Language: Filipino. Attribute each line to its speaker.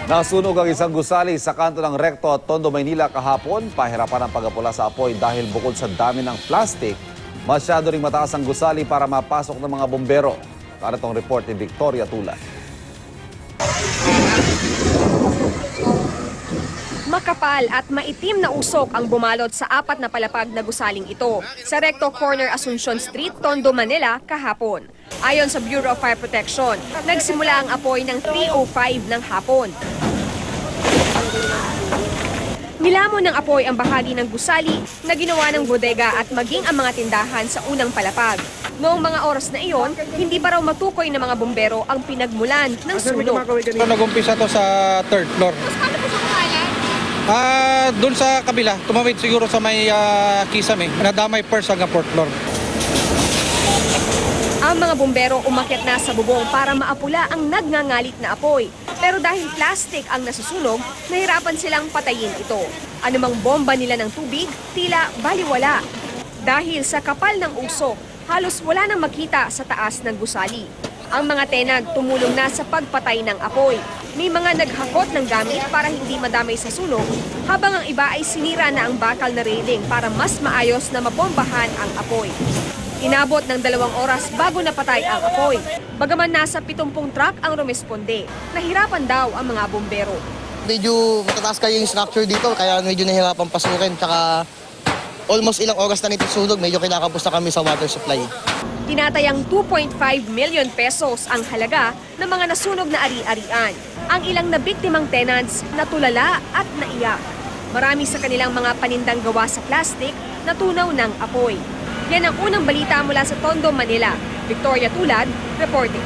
Speaker 1: Nasunog ang isang gusali sa kanto ng Recto at Tondo, Maynila kahapon. Pahirapan ang pag-apula sa apoy dahil bukod sa dami ng plastic, masyado ring mataas ang gusali para mapasok ng mga bombero. Karatong report ni Victoria Tulad.
Speaker 2: Makapal at maitim na usok ang bumalot sa apat na palapag na gusaling ito sa Recto Corner, Asuncion Street, Tondo, Manila kahapon. Ayon sa Bureau of Fire Protection, nagsimula ang apoy ng 3:05 ng hapon. Nilamon ng apoy ang bahagi ng gusali na ginawa ng bodega at maging ang mga tindahan sa unang palapag. Noong mga oras na iyon, hindi pa raw matukoy ng mga bombero ang pinagmulan ng sunog.
Speaker 3: Nag-umpisa to sa third floor. Doon sa kabila, tumawid siguro sa may kisame, nadamay first hanggang fourth floor.
Speaker 2: Ang mga bombero umakyat na sa bubong para maapula ang nagngangalit na apoy. Pero dahil plastic ang nasusunog, nahirapan silang patayin ito. Anumang bomba nila ng tubig, tila baliwala. Dahil sa kapal ng usok, halos wala nang makita sa taas ng gusali. Ang mga tenag tumulong na sa pagpatay ng apoy. May mga naghakot ng gamit para hindi madamay sa sunog, habang ang iba ay sinira na ang bakal na railing para mas maayos na mabombahan ang apoy. Inabot ng 2 oras bago napatay ang apoy. Bagaman nasa 70 truck ang rumesponde, nahirapan daw ang mga bombero.
Speaker 4: Medyo matataas kayo yung structure dito, kaya medyo nahirapan pasukin. Tsaka almost ilang oras na nito sunog, medyo kinakapos na kami sa water supply.
Speaker 2: Tinatayang 2.5 million pesos ang halaga ng mga nasunog na ari-arian. Ang ilang nabiktimang tenants natulala at naiyak. Marami sa kanilang mga panindang gawa sa plastic natunaw ng apoy. Yan ang unang balita mula sa Tondo, Manila. Victoria Tulad, reporting.